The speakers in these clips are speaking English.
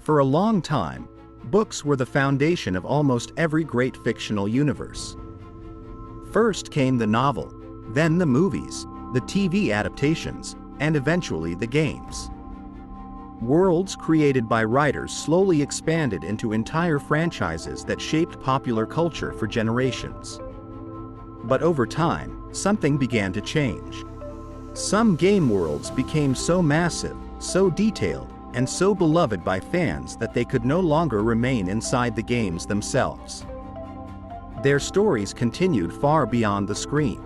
For a long time, books were the foundation of almost every great fictional universe. First came the novel, then the movies, the TV adaptations, and eventually the games. Worlds created by writers slowly expanded into entire franchises that shaped popular culture for generations. But over time, something began to change. Some game worlds became so massive, so detailed, and so beloved by fans that they could no longer remain inside the games themselves. Their stories continued far beyond the screen.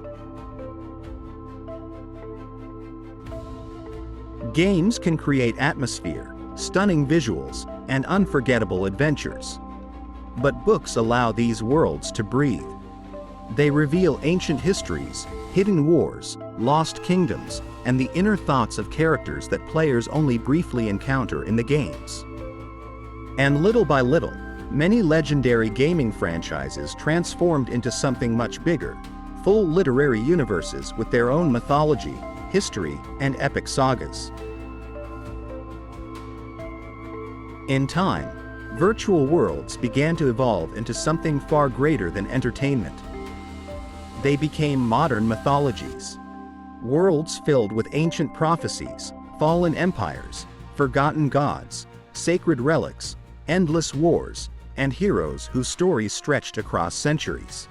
Games can create atmosphere, stunning visuals, and unforgettable adventures. But books allow these worlds to breathe. They reveal ancient histories, hidden wars, lost kingdoms, and the inner thoughts of characters that players only briefly encounter in the games. And little by little, many legendary gaming franchises transformed into something much bigger, full literary universes with their own mythology, history, and epic sagas. In time, virtual worlds began to evolve into something far greater than entertainment. They became modern mythologies. Worlds filled with ancient prophecies, fallen empires, forgotten gods, sacred relics, endless wars, and heroes whose stories stretched across centuries.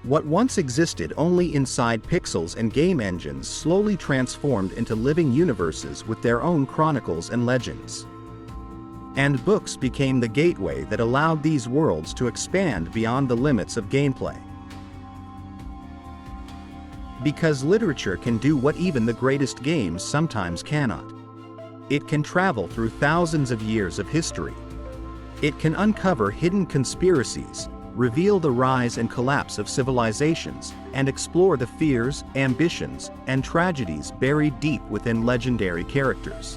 What once existed only inside pixels and game engines slowly transformed into living universes with their own chronicles and legends. And books became the gateway that allowed these worlds to expand beyond the limits of gameplay. Because literature can do what even the greatest games sometimes cannot. It can travel through thousands of years of history. It can uncover hidden conspiracies, reveal the rise and collapse of civilizations, and explore the fears, ambitions, and tragedies buried deep within legendary characters.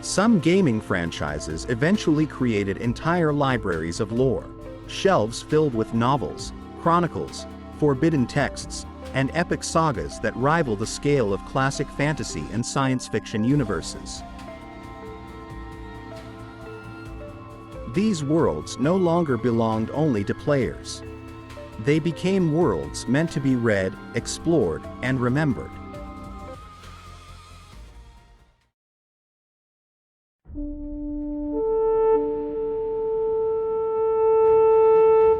Some gaming franchises eventually created entire libraries of lore, shelves filled with novels, chronicles, forbidden texts, and epic sagas that rival the scale of classic fantasy and science fiction universes. These worlds no longer belonged only to players. They became worlds meant to be read, explored, and remembered.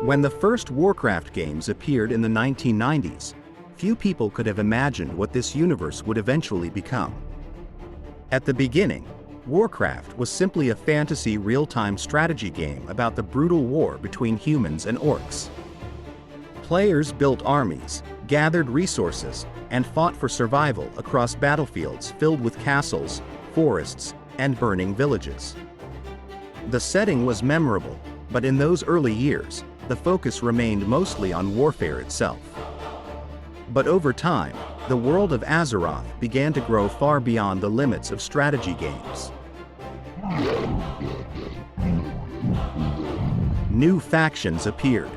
When the first Warcraft games appeared in the 1990s, few people could have imagined what this universe would eventually become. At the beginning, Warcraft was simply a fantasy real-time strategy game about the brutal war between humans and orcs. Players built armies, gathered resources, and fought for survival across battlefields filled with castles, forests, and burning villages. The setting was memorable, but in those early years, the focus remained mostly on warfare itself. But over time, the world of Azeroth began to grow far beyond the limits of strategy games. New factions appeared.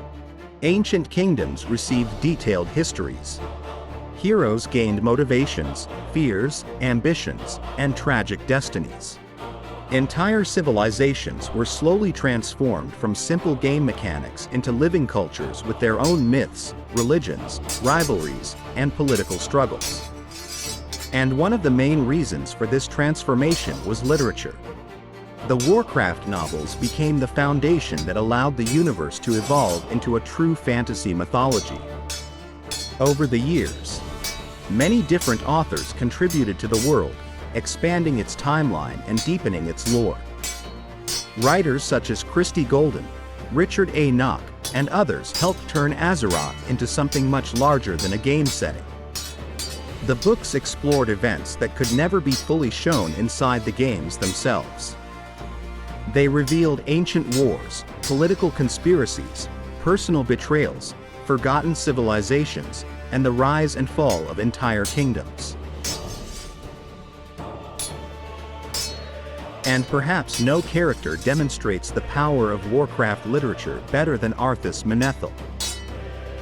Ancient kingdoms received detailed histories. Heroes gained motivations, fears, ambitions, and tragic destinies. Entire civilizations were slowly transformed from simple game mechanics into living cultures with their own myths, religions, rivalries, and political struggles. And one of the main reasons for this transformation was literature. The Warcraft novels became the foundation that allowed the universe to evolve into a true fantasy mythology. Over the years, many different authors contributed to the world, expanding its timeline and deepening its lore. Writers such as Christie Golden, Richard A. Knock, and others helped turn Azeroth into something much larger than a game setting. The books explored events that could never be fully shown inside the games themselves. They revealed ancient wars, political conspiracies, personal betrayals, forgotten civilizations, and the rise and fall of entire kingdoms. And perhaps no character demonstrates the power of Warcraft literature better than Arthas Menethil.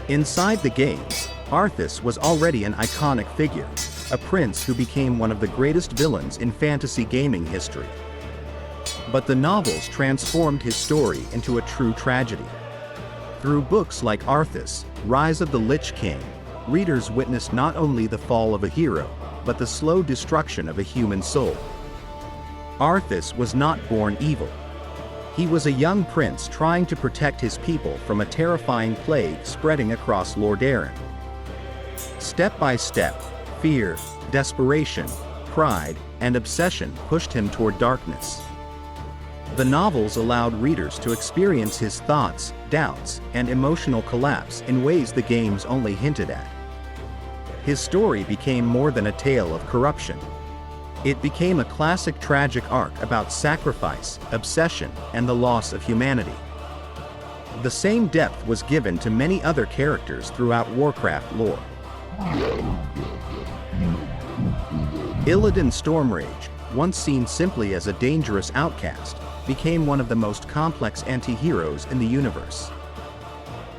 Inside the games, Arthas was already an iconic figure, a prince who became one of the greatest villains in fantasy gaming history. But the novels transformed his story into a true tragedy. Through books like Arthas, Rise of the Lich King, readers witnessed not only the fall of a hero, but the slow destruction of a human soul. Arthas was not born evil. He was a young prince trying to protect his people from a terrifying plague spreading across Lordaeron. Step by step, fear, desperation, pride, and obsession pushed him toward darkness. The novels allowed readers to experience his thoughts, doubts, and emotional collapse in ways the games only hinted at. His story became more than a tale of corruption. It became a classic tragic arc about sacrifice, obsession, and the loss of humanity. The same depth was given to many other characters throughout Warcraft lore. Illidan Stormrage, once seen simply as a dangerous outcast, became one of the most complex anti-heroes in the universe.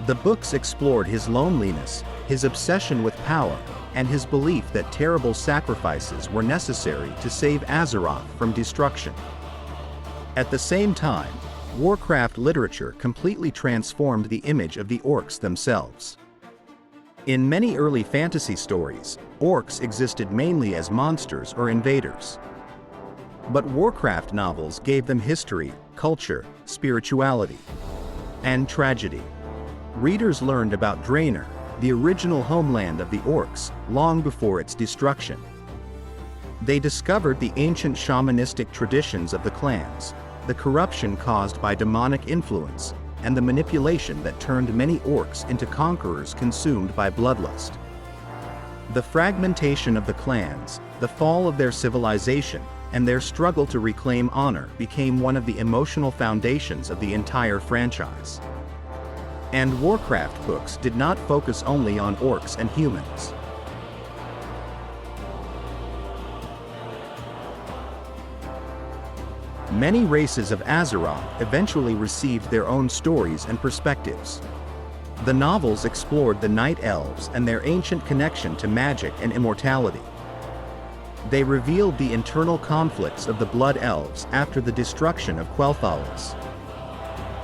The books explored his loneliness, his obsession with power, and his belief that terrible sacrifices were necessary to save Azeroth from destruction. At the same time, Warcraft literature completely transformed the image of the orcs themselves. In many early fantasy stories, orcs existed mainly as monsters or invaders. But Warcraft novels gave them history, culture, spirituality, and tragedy. Readers learned about Draenor, the original homeland of the orcs, long before its destruction. They discovered the ancient shamanistic traditions of the clans, the corruption caused by demonic influence, and the manipulation that turned many orcs into conquerors consumed by bloodlust. The fragmentation of the clans, the fall of their civilization, and their struggle to reclaim honor became one of the emotional foundations of the entire franchise. And Warcraft books did not focus only on orcs and humans. Many races of Azeroth eventually received their own stories and perspectives. The novels explored the Night Elves and their ancient connection to magic and immortality. They revealed the internal conflicts of the Blood Elves after the destruction of Quel'Thalas.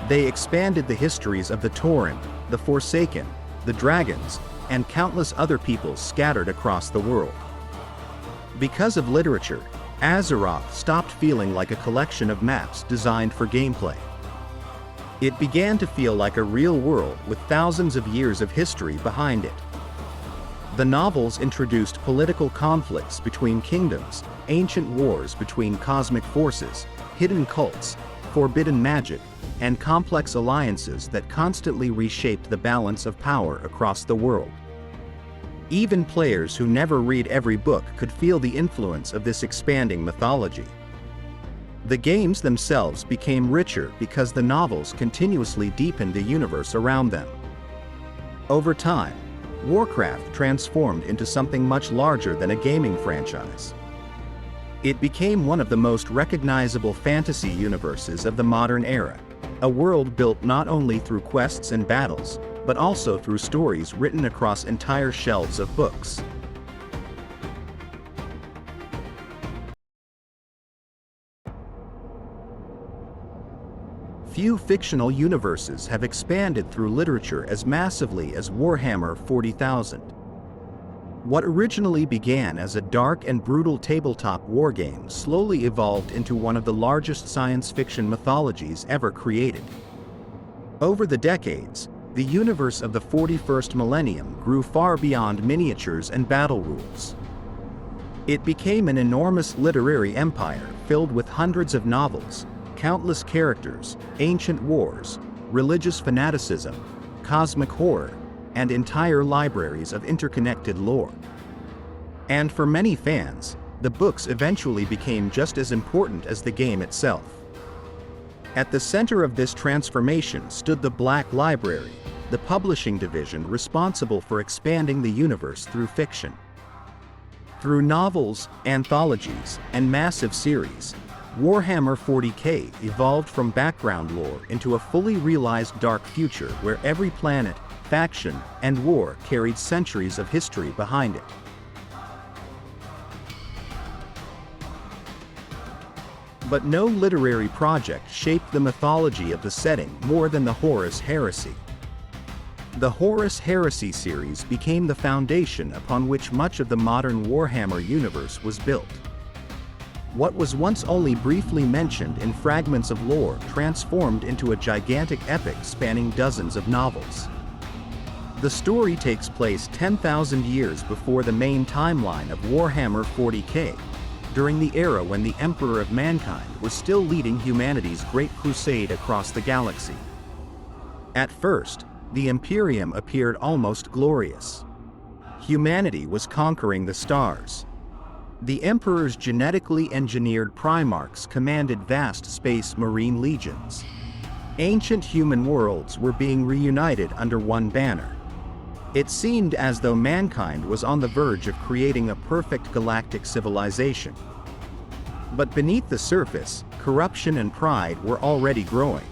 They expanded the histories of the Tauren, the Forsaken, the Dragons, and countless other peoples scattered across the world. Because of literature, Azeroth stopped feeling like a collection of maps designed for gameplay. It began to feel like a real world with thousands of years of history behind it. The novels introduced political conflicts between kingdoms, ancient wars between cosmic forces, hidden cults, forbidden magic, and complex alliances that constantly reshaped the balance of power across the world. Even players who never read every book could feel the influence of this expanding mythology. The games themselves became richer because the novels continuously deepened the universe around them. Over time, Warcraft transformed into something much larger than a gaming franchise. It became one of the most recognizable fantasy universes of the modern era, a world built not only through quests and battles, but also through stories written across entire shelves of books. Few fictional universes have expanded through literature as massively as Warhammer 40,000. What originally began as a dark and brutal tabletop wargame slowly evolved into one of the largest science fiction mythologies ever created. Over the decades, the universe of the 41st millennium grew far beyond miniatures and battle rules. It became an enormous literary empire filled with hundreds of novels, countless characters, ancient wars, religious fanaticism, cosmic horror, and entire libraries of interconnected lore. And for many fans, the books eventually became just as important as the game itself. At the center of this transformation stood the Black Library, the publishing division responsible for expanding the universe through fiction. Through novels, anthologies, and massive series, Warhammer 40K evolved from background lore into a fully realized dark future where every planet, faction, and war carried centuries of history behind it. But no literary project shaped the mythology of the setting more than the Horus Heresy. The Horus Heresy series became the foundation upon which much of the modern Warhammer universe was built. What was once only briefly mentioned in fragments of lore transformed into a gigantic epic spanning dozens of novels. The story takes place 10,000 years before the main timeline of Warhammer 40k, during the era when the Emperor of Mankind was still leading humanity's great crusade across the galaxy. At first, the Imperium appeared almost glorious. Humanity was conquering the stars. The Emperor's genetically engineered Primarchs commanded vast space marine legions. Ancient human worlds were being reunited under one banner. It seemed as though mankind was on the verge of creating a perfect galactic civilization. But beneath the surface, corruption and pride were already growing.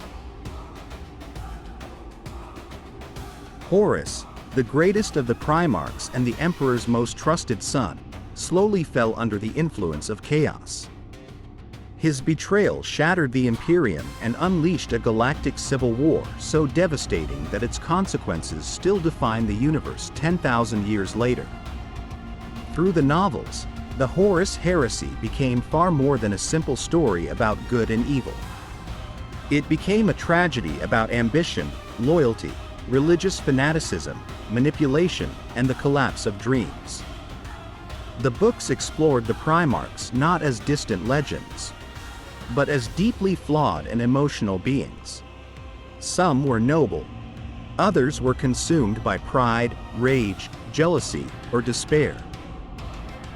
Horus, the greatest of the Primarchs and the Emperor's most trusted son, slowly fell under the influence of chaos. His betrayal shattered the Imperium and unleashed a galactic civil war so devastating that its consequences still define the universe 10,000 years later. Through the novels, the Horus Heresy became far more than a simple story about good and evil. It became a tragedy about ambition, loyalty, religious fanaticism, manipulation, and the collapse of dreams. The books explored the Primarchs not as distant legends, but as deeply flawed and emotional beings. Some were noble. Others were consumed by pride, rage, jealousy, or despair.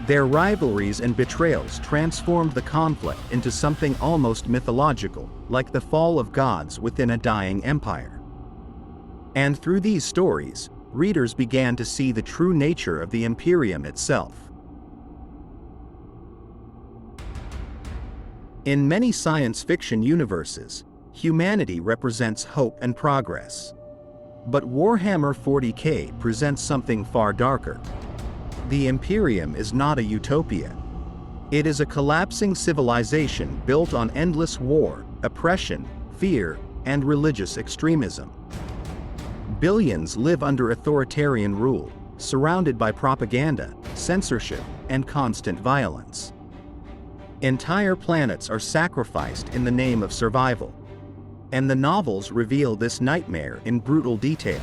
Their rivalries and betrayals transformed the conflict into something almost mythological, like the fall of gods within a dying empire. And through these stories, readers began to see the true nature of the Imperium itself. In many science fiction universes, humanity represents hope and progress. But Warhammer 40k presents something far darker. The Imperium is not a utopia. It is a collapsing civilization built on endless war, oppression, fear, and religious extremism. Billions live under authoritarian rule, surrounded by propaganda, censorship, and constant violence. Entire planets are sacrificed in the name of survival. And the novels reveal this nightmare in brutal detail.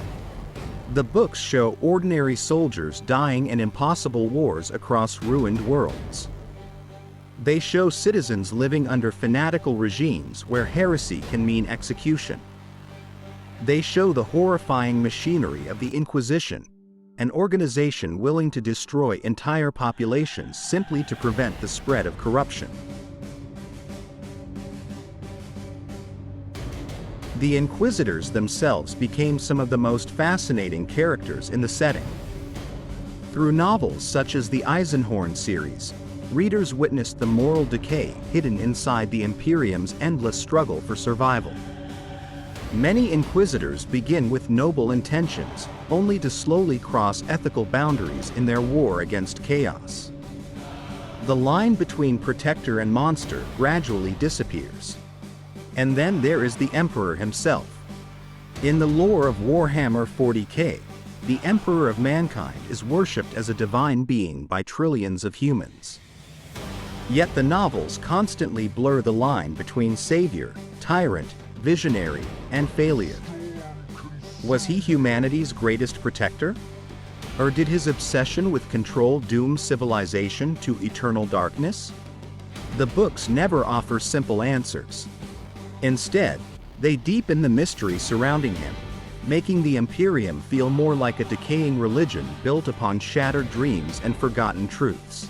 The books show ordinary soldiers dying in impossible wars across ruined worlds. They show citizens living under fanatical regimes where heresy can mean execution. They show the horrifying machinery of the Inquisition, an organization willing to destroy entire populations simply to prevent the spread of corruption. The Inquisitors themselves became some of the most fascinating characters in the setting. Through novels such as the Eisenhorn series, readers witnessed the moral decay hidden inside the Imperium's endless struggle for survival. Many Inquisitors begin with noble intentions, only to slowly cross ethical boundaries in their war against chaos. The line between protector and monster gradually disappears. And then there is the Emperor himself. In the lore of Warhammer 40k, the Emperor of Mankind is worshipped as a divine being by trillions of humans. Yet the novels constantly blur the line between savior, tyrant, visionary, and failure. Was he humanity's greatest protector? Or did his obsession with control doom civilization to eternal darkness? The books never offer simple answers. Instead, they deepen the mystery surrounding him, making the Imperium feel more like a decaying religion built upon shattered dreams and forgotten truths.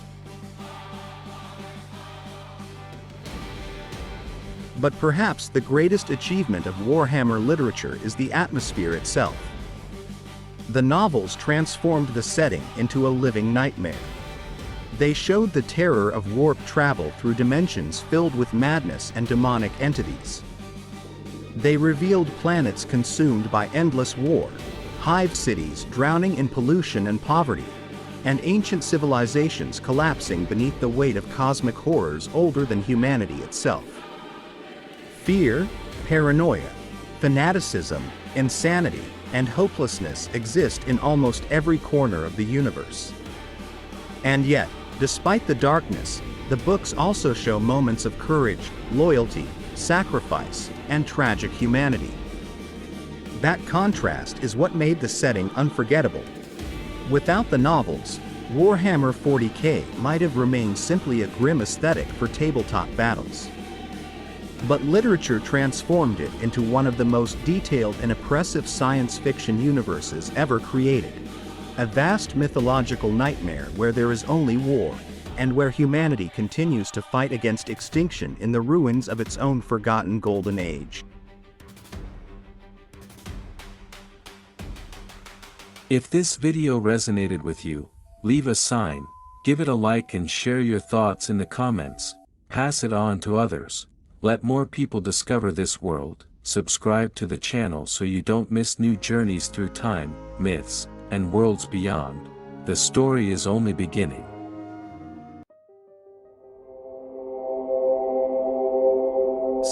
But perhaps the greatest achievement of Warhammer literature is the atmosphere itself. The novels transformed the setting into a living nightmare. They showed the terror of warp travel through dimensions filled with madness and demonic entities. They revealed planets consumed by endless war, hive cities drowning in pollution and poverty, and ancient civilizations collapsing beneath the weight of cosmic horrors older than humanity itself. Fear, paranoia, fanaticism, insanity, and hopelessness exist in almost every corner of the universe. And yet, despite the darkness, the books also show moments of courage, loyalty, sacrifice, and tragic humanity. That contrast is what made the setting unforgettable. Without the novels, Warhammer 40K might have remained simply a grim aesthetic for tabletop battles. But literature transformed it into one of the most detailed and oppressive science fiction universes ever created. A vast mythological nightmare where there is only war, and where humanity continues to fight against extinction in the ruins of its own forgotten golden age. If this video resonated with you, leave a sign, give it a like and share your thoughts in the comments. Pass it on to others. Let more people discover this world. Subscribe to the channel so you don't miss new journeys through time, myths, and worlds beyond. The story is only beginning.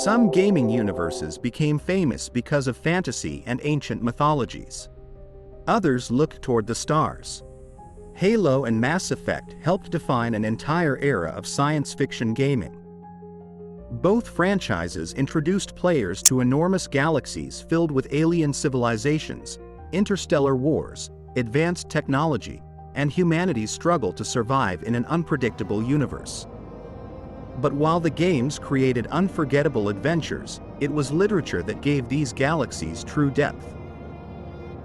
Some gaming universes became famous because of fantasy and ancient mythologies. Others looked toward the stars. Halo and Mass Effect helped define an entire era of science fiction gaming. Both franchises introduced players to enormous galaxies filled with alien civilizations, interstellar wars, advanced technology, and humanity's struggle to survive in an unpredictable universe. But while the games created unforgettable adventures, it was literature that gave these galaxies true depth.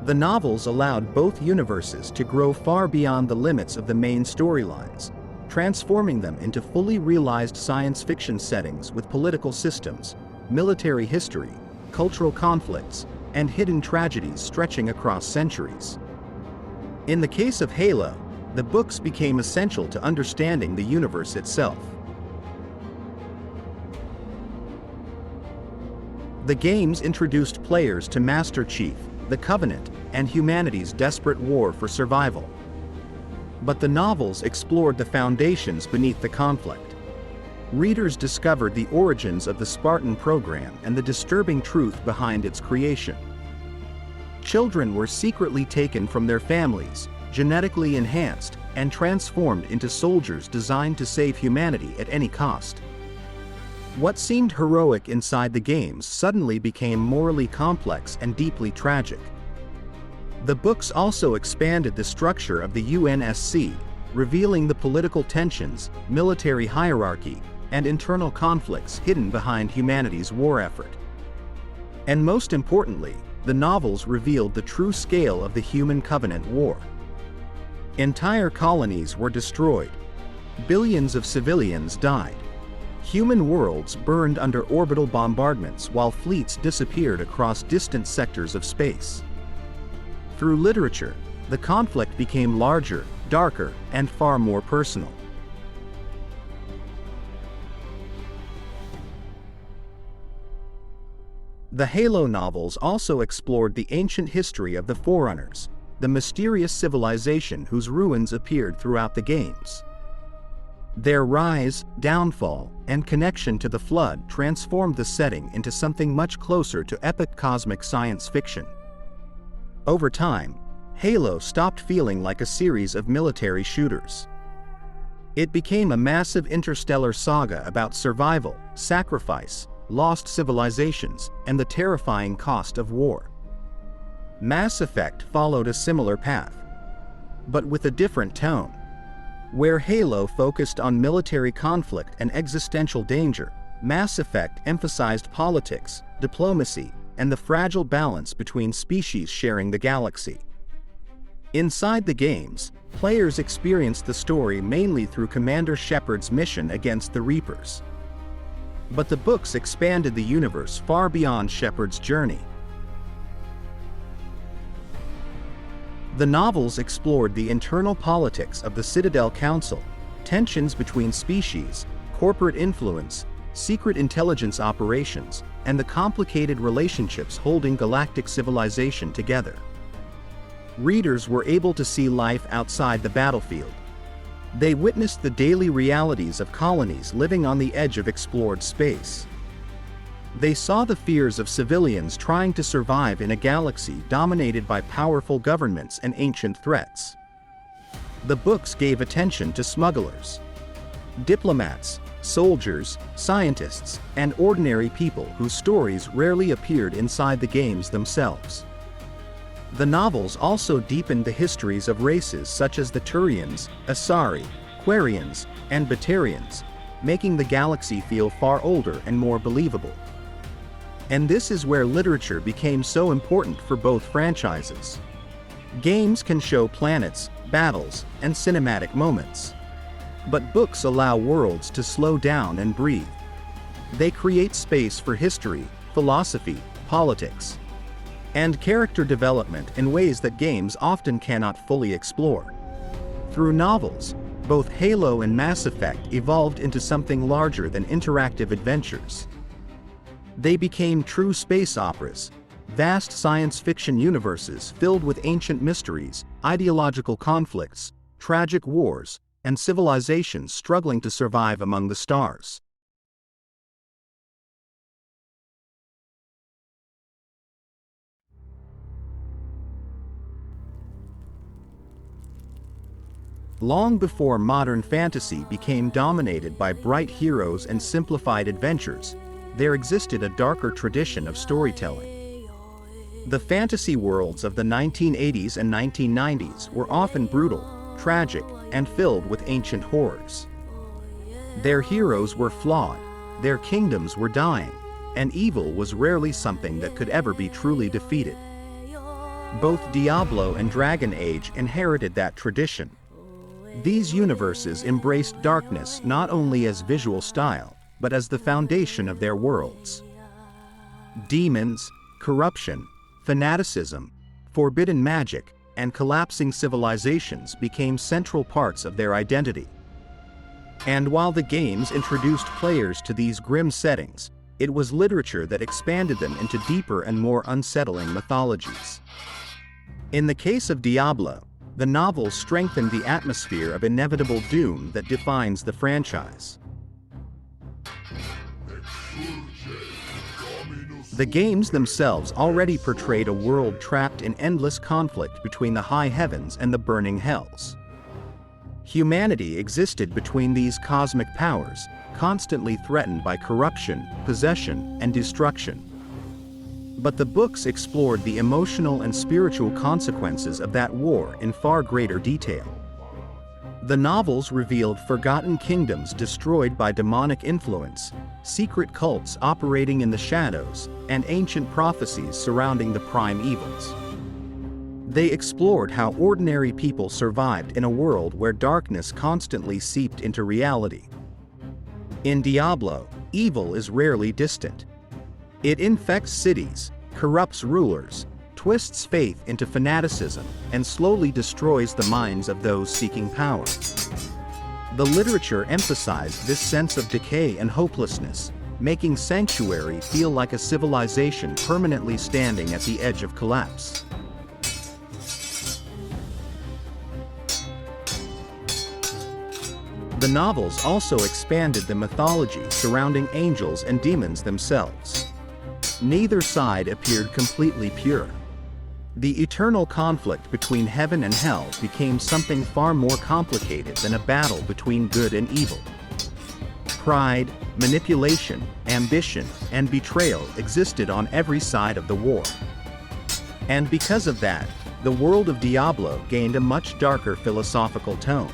The novels allowed both universes to grow far beyond the limits of the main storylines, transforming them into fully realized science fiction settings with political systems, military history, cultural conflicts, and hidden tragedies stretching across centuries. In the case of Halo, the books became essential to understanding the universe itself. The games introduced players to Master Chief, the Covenant, and humanity's desperate war for survival. But the novels explored the foundations beneath the conflict. Readers discovered the origins of the Spartan program and the disturbing truth behind its creation. Children were secretly taken from their families, genetically enhanced, and transformed into soldiers designed to save humanity at any cost. What seemed heroic inside the games suddenly became morally complex and deeply tragic. The books also expanded the structure of the UNSC, revealing the political tensions, military hierarchy, and internal conflicts hidden behind humanity's war effort. And most importantly, the novels revealed the true scale of the Human Covenant War. Entire colonies were destroyed. Billions of civilians died. Human worlds burned under orbital bombardments while fleets disappeared across distant sectors of space. Through literature, the conflict became larger, darker, and far more personal. The Halo novels also explored the ancient history of the Forerunners, the mysterious civilization whose ruins appeared throughout the games. Their rise, downfall, and connection to the Flood transformed the setting into something much closer to epic cosmic science fiction. Over time, Halo stopped feeling like a series of military shooters. It became a massive interstellar saga about survival, sacrifice, lost civilizations, and the terrifying cost of war. Mass Effect followed a similar path, but with a different tone. Where Halo focused on military conflict and existential danger, Mass Effect emphasized politics, diplomacy, and the fragile balance between species sharing the galaxy. Inside the games, players experienced the story mainly through Commander Shepard's mission against the Reapers. But the books expanded the universe far beyond Shepard's journey. The novels explored the internal politics of the Citadel Council, tensions between species, corporate influence, secret intelligence operations, and the complicated relationships holding galactic civilization together. readers were able to see life outside the battlefield. They witnessed the daily realities of colonies living on the edge of explored space. They saw the fears of civilians trying to survive in a galaxy dominated by powerful governments and ancient threats. The books gave attention to smugglers, diplomats, soldiers, scientists, and ordinary people whose stories rarely appeared inside the games themselves. The novels also deepened the histories of races such as the Turians, Asari, Quarians, and Batarians, making the galaxy feel far older and more believable. And this is where literature became so important for both franchises. Games can show planets, battles, and cinematic moments. But books allow worlds to slow down and breathe. They create space for history, philosophy, politics, and character development in ways that games often cannot fully explore. Through novels, both Halo and Mass Effect evolved into something larger than interactive adventures. They became true space operas, vast science fiction universes filled with ancient mysteries, ideological conflicts, tragic wars, and civilizations struggling to survive among the stars. Long before modern fantasy became dominated by bright heroes and simplified adventures, there existed a darker tradition of storytelling. The fantasy worlds of the 1980s and 1990s were often brutal, tragic, and filled with ancient horrors. Their heroes were flawed, their kingdoms were dying, and evil was rarely something that could ever be truly defeated. Both Diablo and Dragon Age inherited that tradition. These universes embraced darkness not only as visual style, but as the foundation of their worlds. Demons, corruption, fanaticism, forbidden magic, and collapsing civilizations became central parts of their identity. And while the games introduced players to these grim settings, it was literature that expanded them into deeper and more unsettling mythologies. In the case of Diablo, the novel strengthened the atmosphere of inevitable doom that defines the franchise. The games themselves already portrayed a world trapped in endless conflict between the high heavens and the burning hells. Humanity existed between these cosmic powers, constantly threatened by corruption, possession, and destruction. But the books explored the emotional and spiritual consequences of that war in far greater detail. The novels revealed forgotten kingdoms destroyed by demonic influence, secret cults operating in the shadows, and ancient prophecies surrounding the prime evils. They explored how ordinary people survived in a world where darkness constantly seeped into reality. In Diablo, evil is rarely distant. It infects cities, corrupts rulers, twists faith into fanaticism, and slowly destroys the minds of those seeking power. The literature emphasized this sense of decay and hopelessness, making Sanctuary feel like a civilization permanently standing at the edge of collapse. The novels also expanded the mythology surrounding angels and demons themselves. Neither side appeared completely pure. The eternal conflict between heaven and hell became something far more complicated than a battle between good and evil. Pride, manipulation, ambition, and betrayal existed on every side of the war. And because of that, the world of Diablo gained a much darker philosophical tone.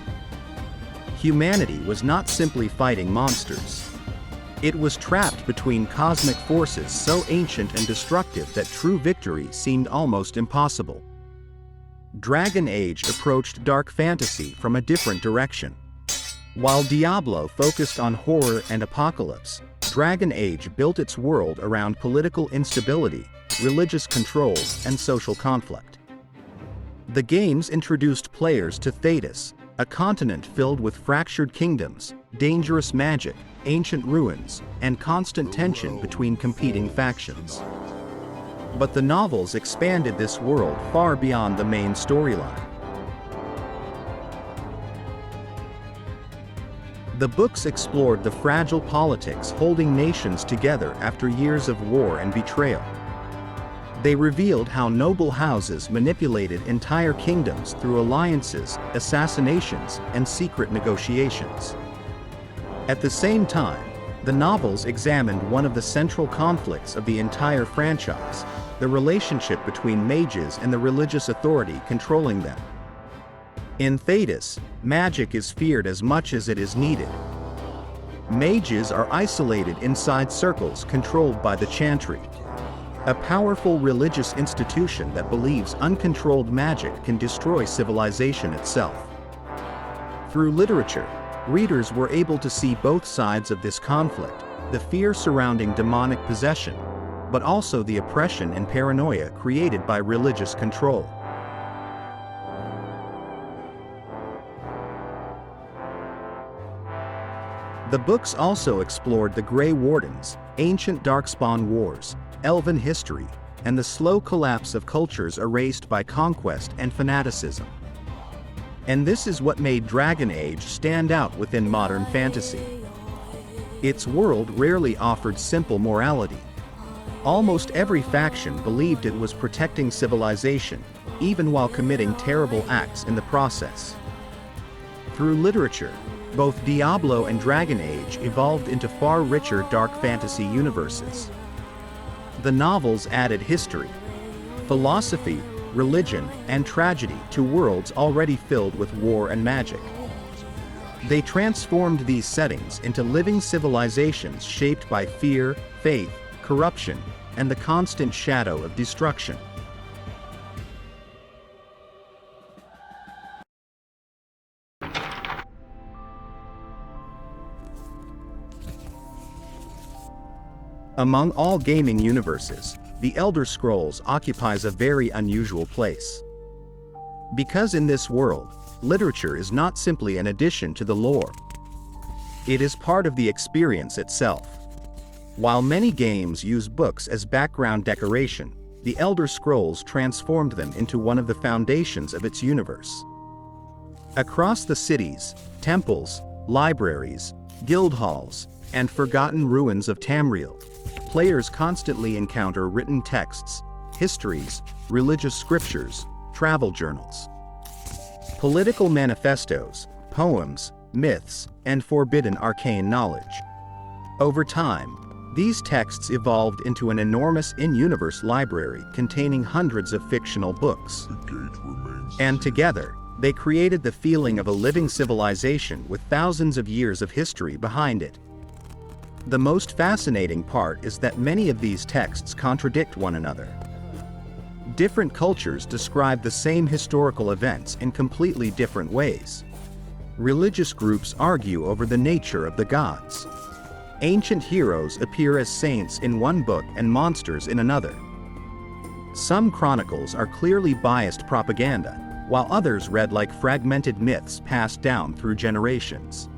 Humanity was not simply fighting monsters. It was trapped between cosmic forces so ancient and destructive that true victory seemed almost impossible. Dragon Age approached dark fantasy from a different direction. While Diablo focused on horror and apocalypse, Dragon Age built its world around political instability, religious control, and social conflict. The games introduced players to Thedas, a continent filled with fractured kingdoms, dangerous magic, ancient ruins, and constant tension between competing factions. But the novels expanded this world far beyond the main storyline. The books explored the fragile politics holding nations together after years of war and betrayal. They revealed how noble houses manipulated entire kingdoms through alliances, assassinations, and secret negotiations. At the same time, the novels examined one of the central conflicts of the entire franchise: the relationship between mages and the religious authority controlling them. In Thedas, magic is feared as much as it is needed. Mages are isolated inside circles controlled by the Chantry, a powerful religious institution that believes uncontrolled magic can destroy civilization itself. Through literature, readers were able to see both sides of this conflict: the fear surrounding demonic possession, but also the oppression and paranoia created by religious control. The books also explored the Grey Wardens, ancient Darkspawn wars, elven history, and the slow collapse of cultures erased by conquest and fanaticism. And this is what made Dragon Age stand out within modern fantasy. Its world rarely offered simple morality. Almost every faction believed it was protecting civilization, even while committing terrible acts in the process. Through literature, both Diablo and Dragon Age evolved into far richer dark fantasy universes. The novels added history, philosophy, religion, and tragedy to worlds already filled with war and magic. They transformed these settings into living civilizations shaped by fear, faith, corruption, and the constant shadow of destruction. Among all gaming universes, The Elder Scrolls occupies a very unusual place. Because in this world, literature is not simply an addition to the lore. It is part of the experience itself. While many games use books as background decoration, The Elder Scrolls transformed them into one of the foundations of its universe. Across the cities, temples, libraries, guild halls, and forgotten ruins of Tamriel, players constantly encounter written texts, histories, religious scriptures, travel journals, political manifestos, poems, myths, and forbidden arcane knowledge. Over time, these texts evolved into an enormous in-universe library containing hundreds of fictional books. And together, they created the feeling of a living civilization with thousands of years of history behind it. The most fascinating part is that many of these texts contradict one another. Different cultures describe the same historical events in completely different ways. Religious groups argue over the nature of the gods. Ancient heroes appear as saints in one book and monsters in another. Some chronicles are clearly biased propaganda, while others read like fragmented myths passed down through generations.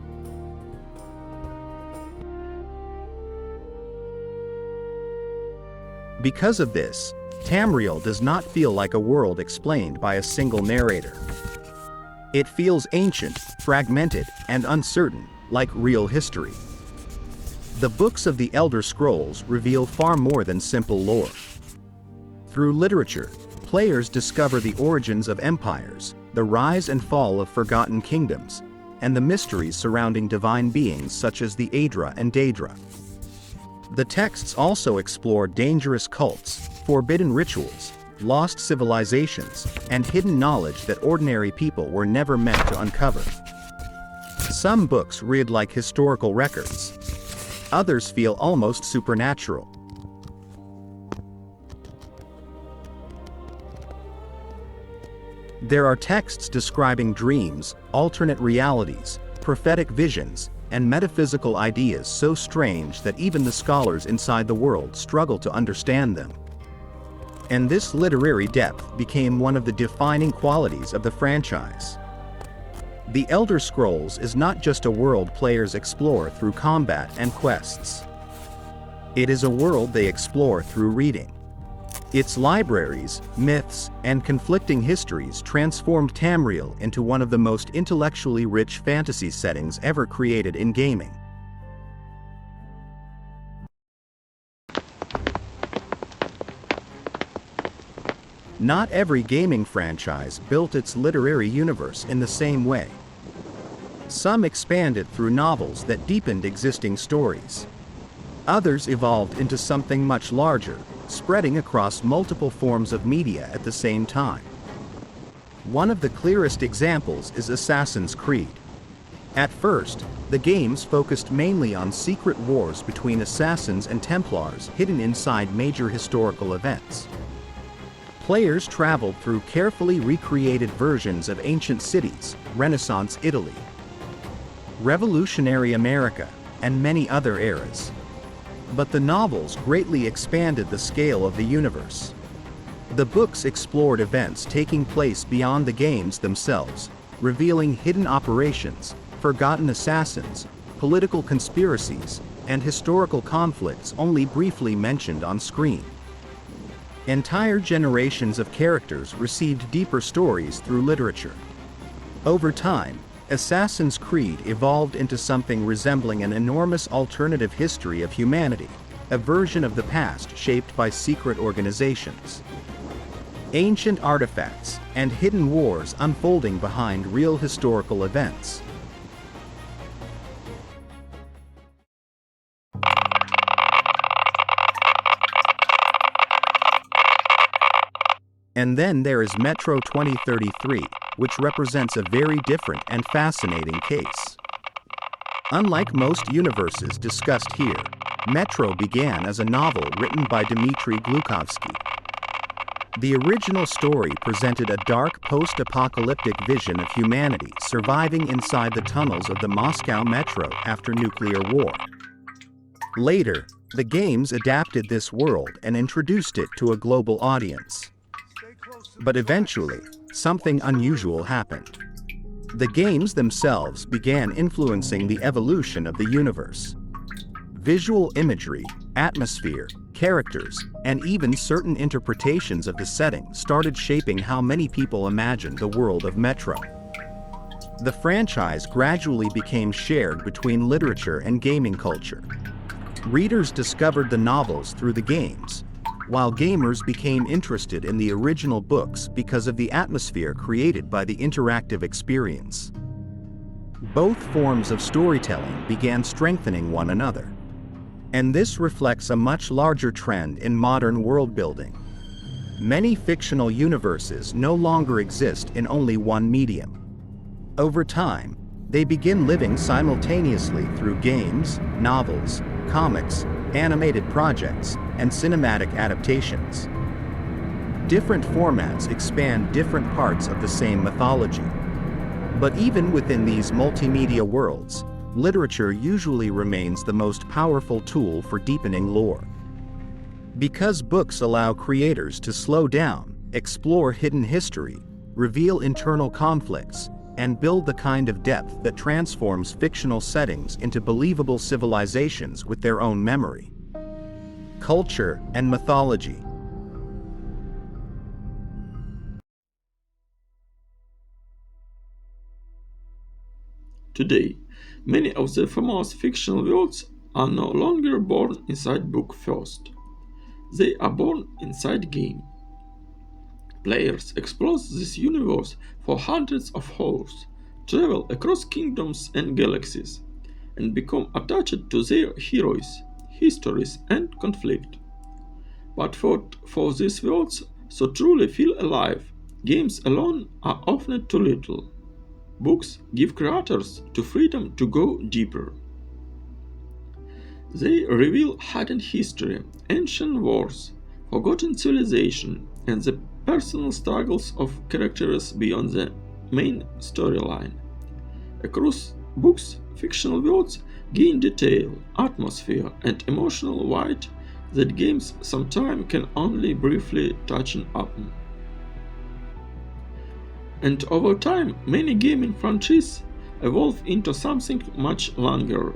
Because of this, Tamriel does not feel like a world explained by a single narrator. It feels ancient, fragmented, and uncertain, like real history. The books of the Elder Scrolls reveal far more than simple lore. Through literature, players discover the origins of empires, the rise and fall of forgotten kingdoms, and the mysteries surrounding divine beings such as the Aedra and Daedra. The texts also explore dangerous cults, forbidden rituals, lost civilizations, and hidden knowledge that ordinary people were never meant to uncover. Some books read like historical records. Others feel almost supernatural. There are texts describing dreams, alternate realities, prophetic visions, and metaphysical ideas so strange that even the scholars inside the world struggle to understand them. And this literary depth became one of the defining qualities of the franchise. The Elder Scrolls is not just a world players explore through combat and quests. It is a world they explore through reading. Its libraries, myths, and conflicting histories transformed Tamriel into one of the most intellectually rich fantasy settings ever created in gaming. Not every gaming franchise built its literary universe in the same way. Some expanded through novels that deepened existing stories. Others evolved into something much larger, spreading across multiple forms of media at the same time. One of the clearest examples is Assassin's Creed. At first, the games focused mainly on secret wars between assassins and Templars hidden inside major historical events. Players traveled through carefully recreated versions of ancient cities, Renaissance Italy, Revolutionary America, and many other eras. But the novels greatly expanded the scale of the universe. The books explored events taking place beyond the games themselves, revealing hidden operations, forgotten assassins, political conspiracies, and historical conflicts only briefly mentioned on screen. Entire generations of characters received deeper stories through literature. Over time, Assassin's Creed evolved into something resembling an enormous alternative history of humanity, a version of the past shaped by secret organizations, ancient artifacts, and hidden wars unfolding behind real historical events. And then there is Metro 2033, which represents a very different and fascinating case. Unlike most universes discussed here, Metro began as a novel written by Dmitry Glukovsky. The original story presented a dark post-apocalyptic vision of humanity surviving inside the tunnels of the Moscow Metro after nuclear war. Later, the games adapted this world and introduced it to a global audience. But eventually, something unusual happened. The games themselves began influencing the evolution of the universe. Visual imagery, atmosphere, characters, and even certain interpretations of the setting started shaping how many people imagined the world of Metro. The franchise gradually became shared between literature and gaming culture. Readers discovered the novels through the games, while gamers became interested in the original books because of the atmosphere created by the interactive experience. Both forms of storytelling began strengthening one another. And this reflects a much larger trend in modern world-building. Many fictional universes no longer exist in only one medium. Over time, they begin living simultaneously through games, novels, comics, animated projects, and cinematic adaptations. Different formats expand different parts of the same mythology. But even within these multimedia worlds, literature usually remains the most powerful tool for deepening lore. Because books allow creators to slow down, explore hidden history, reveal internal conflicts, and build the kind of depth that transforms fictional settings into believable civilizations with their own memory, culture, and mythology. Today, many of the famous fictional worlds are no longer born inside book first. They are born inside game. Players explore this universe for hundreds of hours, travel across kingdoms and galaxies, and become attached to their heroes, histories, and conflict. But for these worlds to truly feel alive, games alone are often too little. Books give creators the freedom to go deeper. They reveal hidden history, ancient wars, forgotten civilization, and the personal struggles of characters beyond the main storyline. Across books, fictional worlds gain detail, atmosphere, and emotional weight that games sometimes can only briefly touch upon. And over time, many gaming franchises evolve into something much longer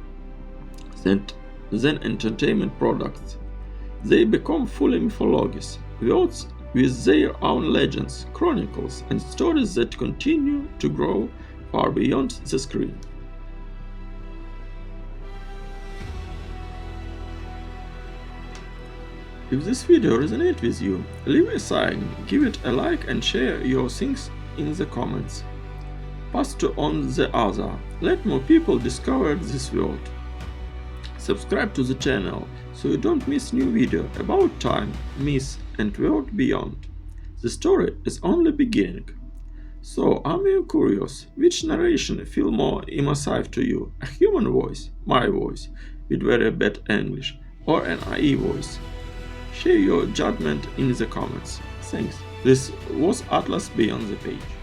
than entertainment products. They become fully mythologies, worlds with their own legends, chronicles, and stories that continue to grow far beyond the screen. If this video resonates with you, leave a sign, give it a like and share your things in the comments. Pass to on the other, let more people discover this world. Subscribe to the channel so you don't miss new video about time, myth and world beyond. The story is only beginning. So I'm curious, which narration feel more immersive to you? A human voice, my voice, with very bad English, or an AI voice? Share your judgment in the comments. Thanks. This was Atlas Beyond the Page.